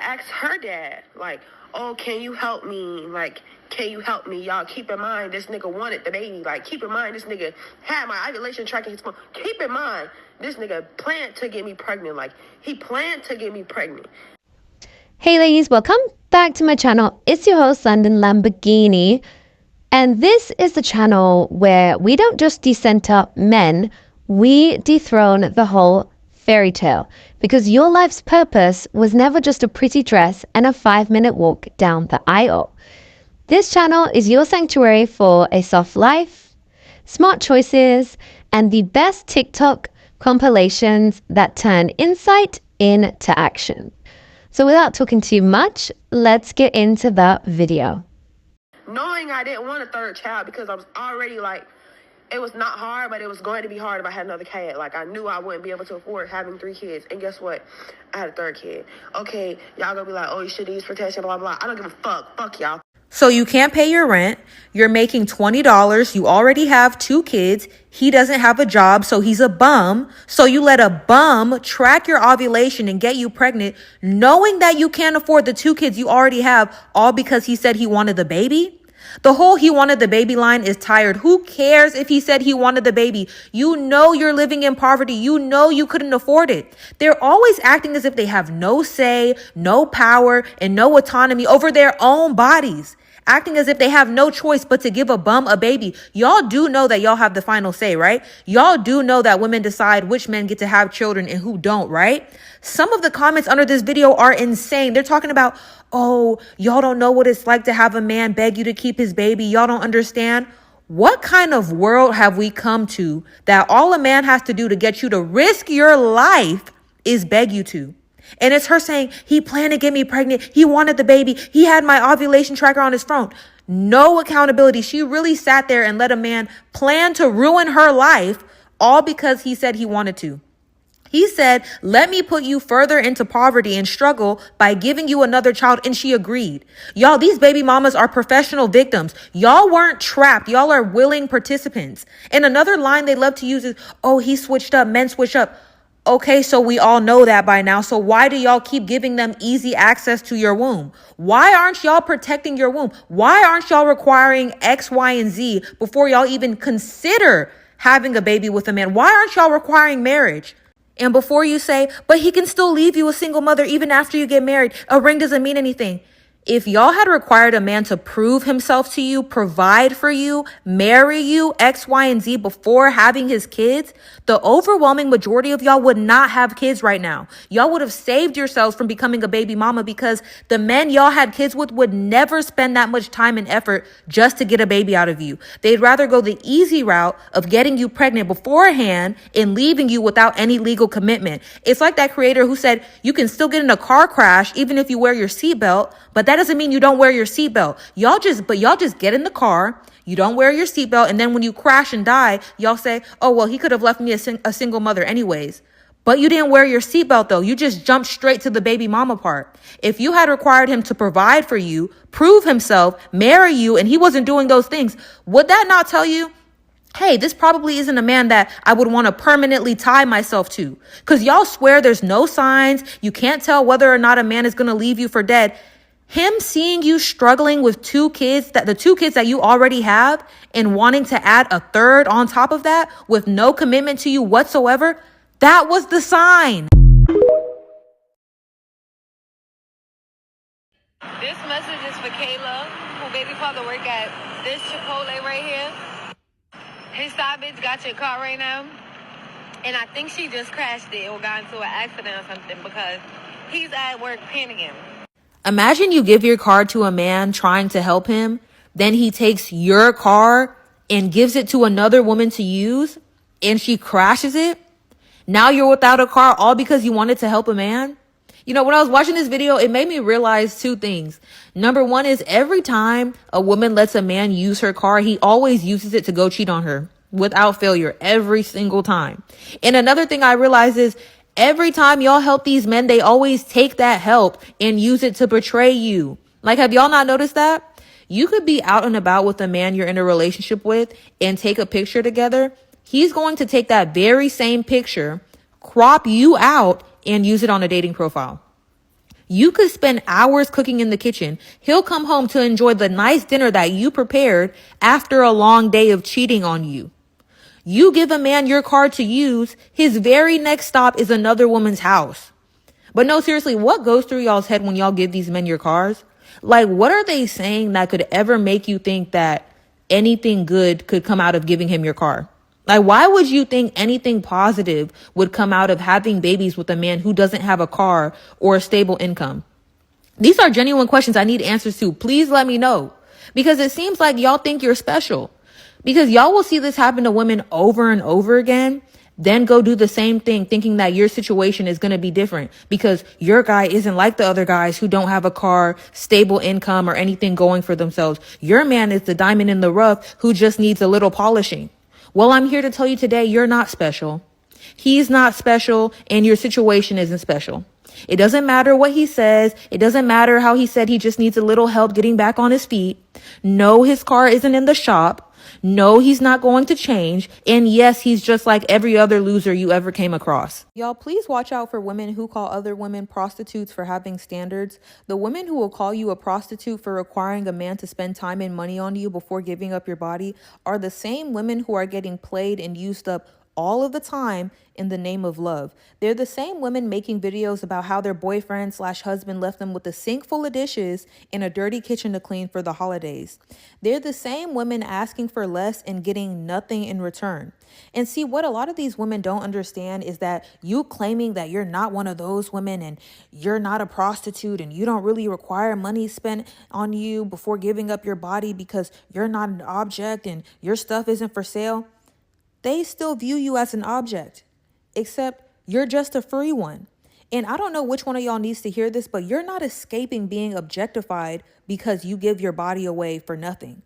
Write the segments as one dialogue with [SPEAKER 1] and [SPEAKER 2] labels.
[SPEAKER 1] asked her dad, like, oh, can you help me? Like, can you help me? Y'all, keep in mind, this nigga wanted the baby. Like, keep in mind, this nigga had my ovulation tracking his phone. Keep in mind, this nigga planned to get me pregnant. Like, he planned to get me pregnant.
[SPEAKER 2] Hey ladies, welcome back to my channel. It's your host, London Lamborghini. And this is the channel where we don't just decenter men, we dethrone the whole fairy tale. Because your life's purpose was never just a pretty dress and a 5-minute walk down the aisle. This channel is your sanctuary for a soft life, smart choices, and the best TikTok compilations that turn insight into action. So without talking too much, let's get into the video.
[SPEAKER 1] Knowing I didn't want a third child because I was already like, it was not hard, but it was going to be hard if I had another kid. Like, I knew I wouldn't be able to afford having 3 kids. And guess what? I had a third kid. Okay, y'all gonna be like, oh, you should use protection, blah, blah. I don't give a fuck. Fuck y'all.
[SPEAKER 3] So you can't pay your rent. You're making $20. You already have 2 kids. He doesn't have a job, so he's a bum. So you let a bum track your ovulation and get you pregnant, knowing that you can't afford the 2 kids you already have, all because he said he wanted the baby? The whole he wanted the baby line is tired. Who cares if he said he wanted the baby? You know you're living in poverty. You know you couldn't afford it. They're always acting as if they have no say, no power, and no autonomy over their own bodies. Acting as if they have no choice but to give a bum a baby. Y'all do know that y'all have the final say, right? Y'all do know that women decide which men get to have children and who don't, right? Some of the comments under this video are insane. They're talking about, oh, y'all don't know what it's like to have a man beg you to keep his baby. Y'all don't understand. What kind of world have we come to that all a man has to do to get you to risk your life is beg you to? And it's her saying, he planned to get me pregnant. He wanted the baby. He had my ovulation tracker on his phone. No accountability. She really sat there and let a man plan to ruin her life all because he said he wanted to. He said, let me put you further into poverty and struggle by giving you another child. And she agreed. Y'all, these baby mamas are professional victims. Y'all weren't trapped. Y'all are willing participants. And another line they love to use is, oh, he switched up. Men switch up. Okay, so we all know that by now. So why do y'all keep giving them easy access to your womb? Why aren't y'all protecting your womb? Why aren't y'all requiring X, Y, and Z before y'all even consider having a baby with a man? Why aren't y'all requiring marriage? And before you say, but he can still leave you a single mother even after you get married. A ring doesn't mean anything. If y'all had required a man to prove himself to you, provide for you, marry you, X, Y, and Z before having his kids, the overwhelming majority of y'all would not have kids right now. Y'all would have saved yourselves from becoming a baby mama because the men y'all had kids with would never spend that much time and effort just to get a baby out of you. They'd rather go the easy route of getting you pregnant beforehand and leaving you without any legal commitment. It's like that creator who said you can still get in a car crash even if you wear your seatbelt, but that doesn't mean you don't wear your seatbelt. Y'all just get in the car, you don't wear your seatbelt, and then when you crash and die, y'all say, oh, well, he could have left me a single mother anyways. But you didn't wear your seatbelt, though. You just jumped straight to the baby mama part. If you had required him to provide for you, prove himself, marry you, and he wasn't doing those things, would that not tell you, hey, this probably isn't a man that I would want to permanently tie myself to? Because y'all swear there's no signs. You can't tell whether or not a man is going to leave you for dead. Him seeing you struggling with 2 kids, the 2 kids that you already have, and wanting to add a third on top of that with no commitment to you whatsoever, that was the sign.
[SPEAKER 4] This message is for Kayla, who baby father work at this Chipotle right here. His side bitch got your car right now, and I think she just crashed it or got into an accident or something because he's at work panicking.
[SPEAKER 3] Imagine you give your car to a man trying to help him. Then he takes your car and gives it to another woman to use and she crashes it. Now you're without a car all because you wanted to help a man. You know, when I was watching this video, it made me realize 2 things. Number 1 is every time a woman lets a man use her car, he always uses it to go cheat on her without failure every single time. And another thing I realized is every time y'all help these men, they always take that help and use it to betray you. Like, have y'all not noticed that? You could be out and about with a man you're in a relationship with and take a picture together. He's going to take that very same picture, crop you out, and use it on a dating profile. You could spend hours cooking in the kitchen. He'll come home to enjoy the nice dinner that you prepared after a long day of cheating on you. You give a man your car to use, his very next stop is another woman's house. But no, seriously, what goes through y'all's head when y'all give these men your cars? Like, what are they saying that could ever make you think that anything good could come out of giving him your car? Like, why would you think anything positive would come out of having babies with a man who doesn't have a car or a stable income? These are genuine questions I need answers to. Please let me know. Because it seems like y'all think you're special. Because y'all will see this happen to women over and over again, then go do the same thing thinking that your situation is going to be different because your guy isn't like the other guys who don't have a car, stable income, or anything going for themselves. Your man is the diamond in the rough who just needs a little polishing. Well, I'm here to tell you today, you're not special. He's not special, and your situation isn't special. It doesn't matter what he says. It doesn't matter how he said he just needs a little help getting back on his feet. No, his car isn't in the shop. No, he's not going to change. And yes, he's just like every other loser you ever came across. Y'all, please watch out for women who call other women prostitutes for having standards. The women who will call you a prostitute for requiring a man to spend time and money on you before giving up your body are the same women who are getting played and used up all of the time in the name of love. They're the same women making videos about how their boyfriend/husband left them with a sink full of dishes and a dirty kitchen to clean for the holidays. They're the same women asking for less and getting nothing in return. And see, what a lot of these women don't understand is that you claiming that you're not one of those women and you're not a prostitute and you don't really require money spent on you before giving up your body because you're not an object and your stuff isn't for sale. They still view you as an object, except you're just a free one. And I don't know which one of y'all needs to hear this, but you're not escaping being objectified because you give your body away for nothing.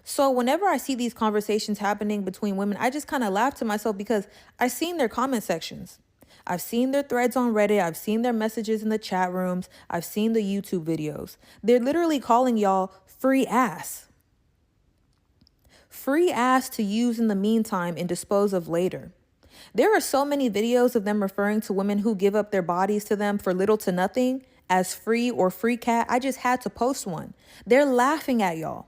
[SPEAKER 3] So whenever I see these conversations happening between women, I just kind of laugh to myself because I've seen their comment sections. I've seen their threads on Reddit. I've seen their messages in the chat rooms. I've seen the YouTube videos. They're literally calling y'all free ass. Free ass to use in the meantime and dispose of later. There are so many videos of them referring to women who give up their bodies to them for little to nothing as free or free cat. I just had to post one. They're laughing at y'all.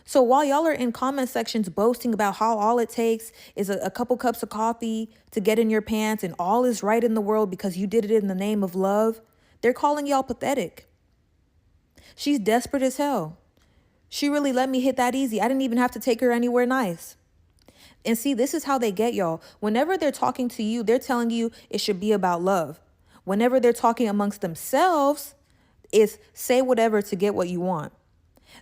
[SPEAKER 3] So while y'all are in comment sections boasting about how all it takes is a couple cups of coffee to get in your pants and all is right in the world because you did it in the name of love, they're calling y'all pathetic. She's desperate as hell. She really let me hit that easy. I didn't even have to take her anywhere nice. And see, this is how they get y'all. Whenever they're talking to you, they're telling you it should be about love. Whenever they're talking amongst themselves, it's say whatever to get what you want.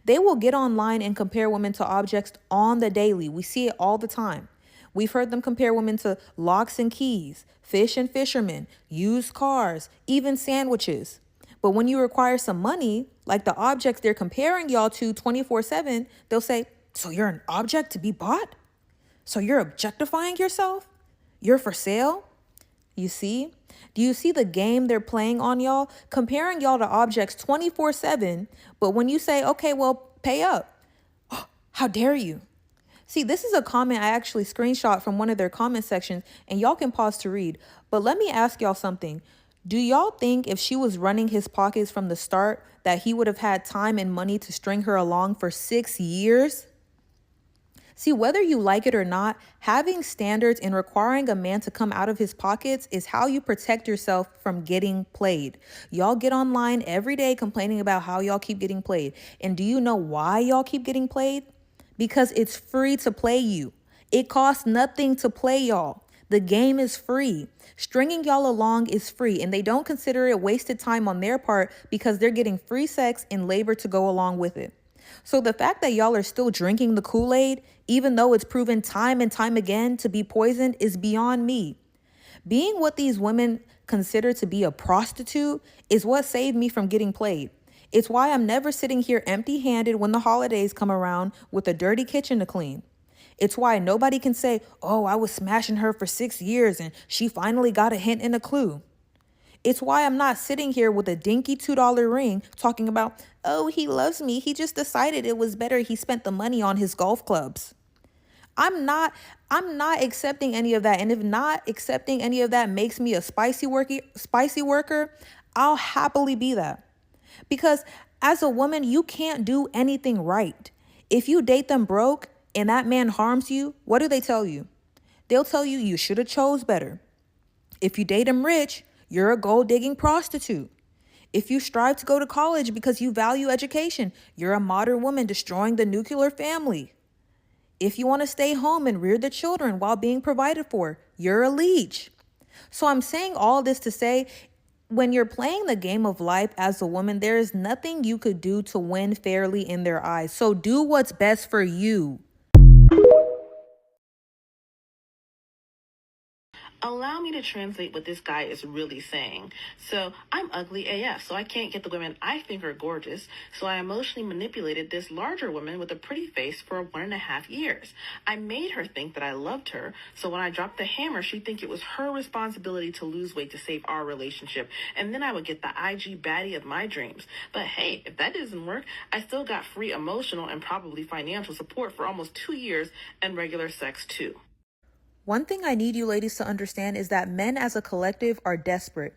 [SPEAKER 3] They will get online and compare women to objects on the daily. We see it all the time. We've heard them compare women to locks and keys, fish and fishermen, used cars, even sandwiches. But when you require some money, like the objects they're comparing y'all to 24/7, they'll say, so you're an object to be bought? So you're objectifying yourself? You're for sale? You see? Do you see the game they're playing on y'all? Comparing y'all to objects 24/7, but when you say, okay, well, pay up. Oh, how dare you? See, this is a comment I actually screenshot from one of their comment sections, and y'all can pause to read. But let me ask y'all something. Do y'all think if she was running his pockets from the start that he would have had time and money to string her along for 6 years? See, whether you like it or not, having standards and requiring a man to come out of his pockets is how you protect yourself from getting played. Y'all get online every day complaining about how y'all keep getting played. And do you know why y'all keep getting played? Because it's free to play you. It costs nothing to play y'all. The game is free. Stringing y'all along is free, and they don't consider it wasted time on their part because they're getting free sex and labor to go along with it. So the fact that y'all are still drinking the Kool-Aid, even though it's proven time and time again to be poisoned, is beyond me. Being what these women consider to be a prostitute is what saved me from getting played. It's why I'm never sitting here empty-handed when the holidays come around with a dirty kitchen to clean. It's why nobody can say, oh, I was smashing her for 6 years and she finally got a hint and a clue. It's why I'm not sitting here with a dinky $2 ring talking about, oh, he loves me. He just decided it was better he spent the money on his golf clubs. I'm not accepting any of that. And if not accepting any of that makes me a spicy worker, I'll happily be that. Because as a woman, you can't do anything right. If you date them broke and that man harms you, what do they tell you? They'll tell you you should have chose better. If you date him rich, you're a gold-digging prostitute. If you strive to go to college because you value education, you're a modern woman destroying the nuclear family. If you want to stay home and rear the children while being provided for, you're a leech. So I'm saying all this to say, when you're playing the game of life as a woman, there is nothing you could do to win fairly in their eyes. So do what's best for you.
[SPEAKER 5] Allow me to translate what this guy is really saying. So, I'm ugly AF, so I can't get the women I think are gorgeous, so I emotionally manipulated this larger woman with a pretty face for 1.5 years. I made her think that I loved her, so when I dropped the hammer, she'd think it was her responsibility to lose weight to save our relationship, and then I would get the IG baddie of my dreams. But hey, if that doesn't work, I still got free emotional and probably financial support for almost 2 years and regular sex too.
[SPEAKER 3] One thing I need you ladies to understand is that men as a collective are desperate.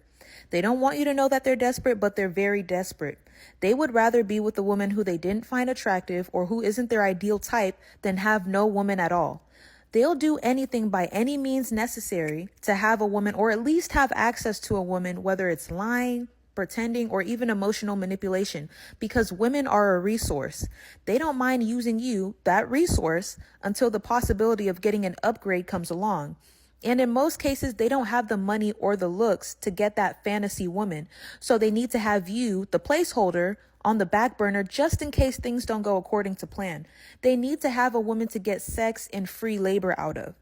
[SPEAKER 3] They don't want you to know that they're desperate, but they're very desperate. They would rather be with a woman who they didn't find attractive or who isn't their ideal type than have no woman at all. They'll do anything by any means necessary to have a woman, or at least have access to a woman, whether it's lying, pretending, or even emotional manipulation, because women are a resource. They don't mind using you, that resource, until the possibility of getting an upgrade comes along. And in most cases, they don't have the money or the looks to get that fantasy woman. So they need to have you, the placeholder, on the back burner just in case things don't go according to plan. They need to have a woman to get sex and free labor out of.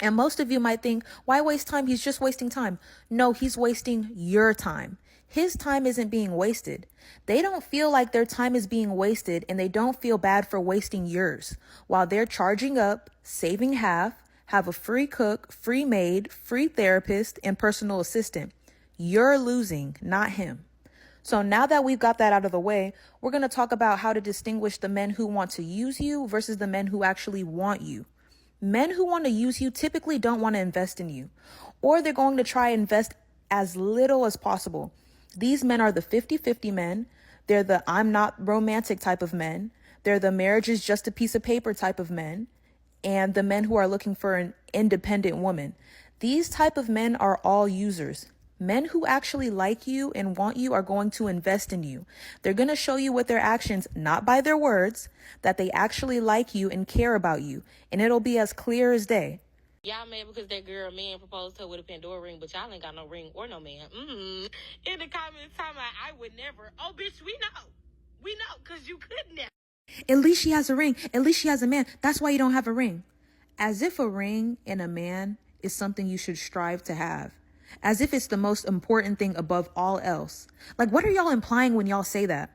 [SPEAKER 3] And most of you might think, why waste time? He's just wasting time. No, he's wasting your time. His time isn't being wasted. They don't feel like their time is being wasted, and they don't feel bad for wasting yours. While they're charging up, saving half, have a free cook, free maid, free therapist, and personal assistant. You're losing, not him. So now that we've got that out of the way, we're going to talk about how to distinguish the men who want to use you versus the men who actually want you. Men who want to use you typically don't want to invest in you, or they're going to try and invest as little as possible. These men are the 50-50 men. They're the I'm not romantic type of men. They're the marriage is just a piece of paper type of men. And the men who are looking for an independent woman. These type of men are all users. Men who actually like you and want you are going to invest in you. They're going to show you with their actions, not by their words, that they actually like you and care about you. And it'll be as clear as day.
[SPEAKER 6] Y'all mad because that girl man proposed to her with a Pandora ring, but y'all ain't got no ring or no man. In the comments, talking about, I would never. Oh, bitch, we know. We know, because you could never.
[SPEAKER 3] At least she has a ring. At least she has a man. That's why you don't have a ring. As if a ring and a man is something you should strive to have. As if it's the most important thing above all else. Like, what are y'all implying when y'all say that?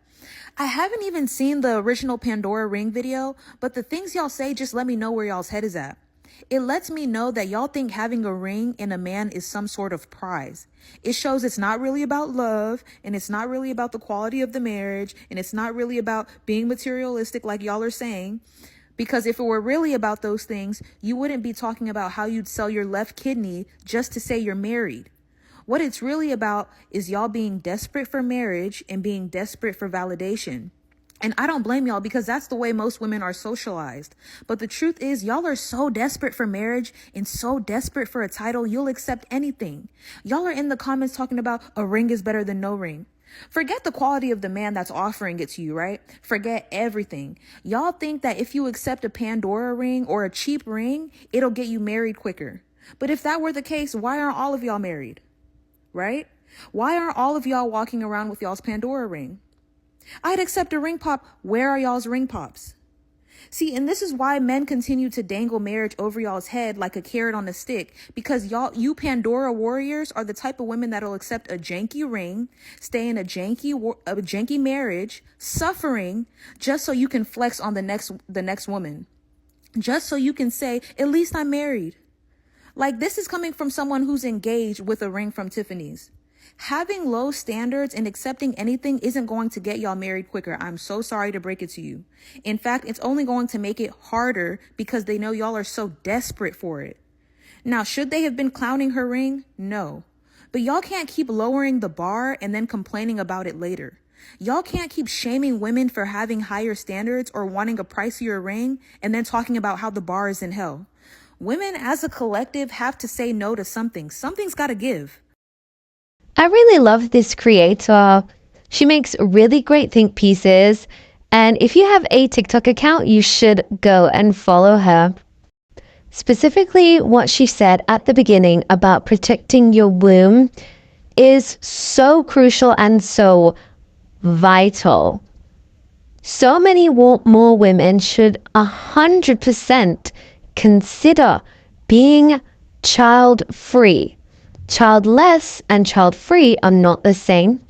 [SPEAKER 3] I haven't even seen the original Pandora ring video, but the things y'all say just let me know where y'all's head is at. It lets me know that y'all think having a ring in a man is some sort of prize. It shows it's not really about love, and it's not really about the quality of the marriage, and it's not really about being materialistic like y'all are saying. Because if it were really about those things, you wouldn't be talking about how you'd sell your left kidney just to say you're married. What it's really about is y'all being desperate for marriage and being desperate for validation. And I don't blame y'all, because that's the way most women are socialized. But the truth is, y'all are so desperate for marriage and so desperate for a title, you'll accept anything. Y'all are in the comments talking about a ring is better than no ring. Forget the quality of the man that's offering it to you, right? Forget everything. Y'all think that if you accept a Pandora ring or a cheap ring, it'll get you married quicker. But if that were the case, why aren't all of y'all married? Right? Why aren't all of y'all walking around with y'all's Pandora ring? I'd accept a ring pop. Where are y'all's ring pops? See, and this is why men continue to dangle marriage over y'all's head like a carrot on a stick, because you Pandora warriors are the type of women that'll accept a janky ring, stay in a janky marriage, suffering, just so you can flex on the next woman. Just so you can say, at least I'm married. Like, this is coming from someone who's engaged with a ring from Tiffany's. Having low standards and accepting anything isn't going to get y'all married quicker. I'm so sorry to break it to you. In fact, it's only going to make it harder because they know y'all are so desperate for it. Now, should they have been clowning her ring? No. But y'all can't keep lowering the bar and then complaining about it later. Y'all can't keep shaming women for having higher standards or wanting a pricier ring and then talking about how the bar is in hell. Women as a collective have to say no to something. Something's got to give.
[SPEAKER 2] I really love this creator. She makes really great think pieces. And if you have a TikTok account, you should go and follow her. Specifically, what she said at the beginning about protecting your womb is so crucial and so vital. So many more women should 100% consider being child-free. Childless and child-free are not the same.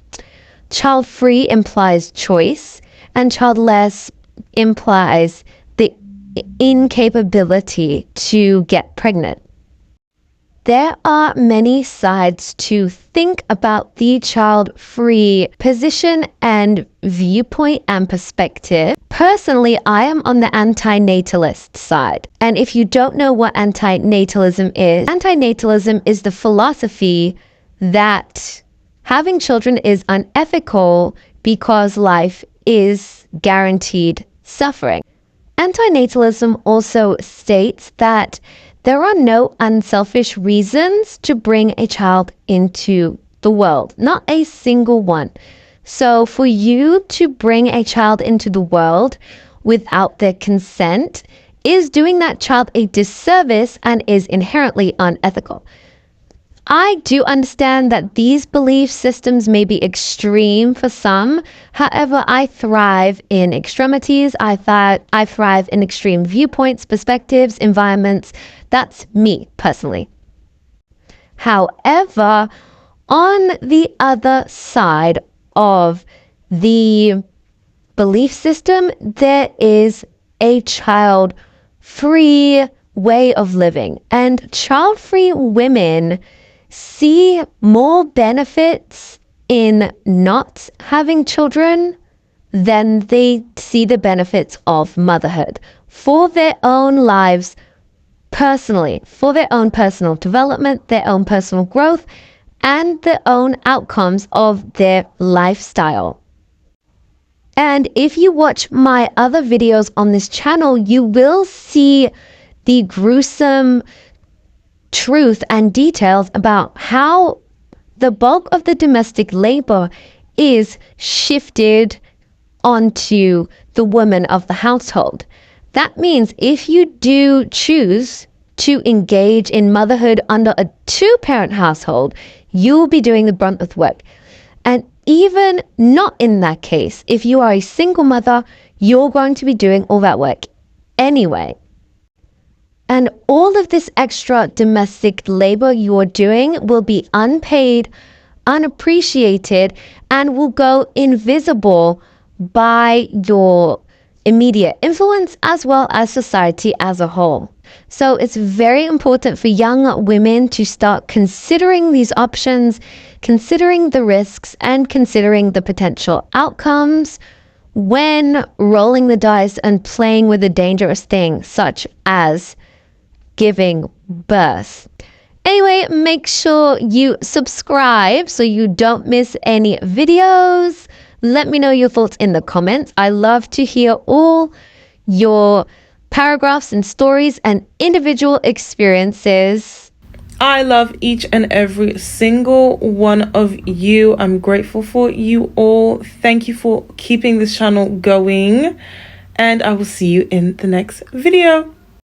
[SPEAKER 2] Child-free implies choice, and childless implies the incapability to get pregnant. There are many sides to think about the child-free position and viewpoint and perspective. Personally, I am on the anti-natalist side. And if you don't know what anti-natalism is the philosophy that having children is unethical because life is guaranteed suffering. Anti-natalism also states that there are no unselfish reasons to bring a child into the world, not a single one. So for you to bring a child into the world without their consent is doing that child a disservice and is inherently unethical. I do understand that these belief systems may be extreme for some. However, I thrive in extremities. I thrive in extreme viewpoints, perspectives, environments. That's me personally. However, on the other side of the belief system, there is a child-free way of living, and child-free women see more benefits in not having children than they see the benefits of motherhood for their own lives personally, for their own personal development, their own personal growth, and their own outcomes of their lifestyle. And if you watch my other videos on this channel, you will see the gruesome truth and details about how the bulk of the domestic labor is shifted onto the woman of the household. That means if you do choose to engage in motherhood under a two-parent household, you'll be doing the brunt of the work. And even not in that case, if you are a single mother, you're going to be doing all that work anyway. And all of this extra domestic labor you're doing will be unpaid, unappreciated, and will go invisible by your immediate influence as well as society as a whole. So it's very important for young women to start considering these options, considering the risks, and considering the potential outcomes when rolling the dice and playing with a dangerous thing such as giving birth. Anyway, make sure you subscribe so you don't miss any videos. Let me know your thoughts in the comments. I love to hear all your paragraphs and stories and individual experiences.
[SPEAKER 7] I love each and every single one of you. I'm grateful for you all. Thank you for keeping this channel going, and I will see you in the next video.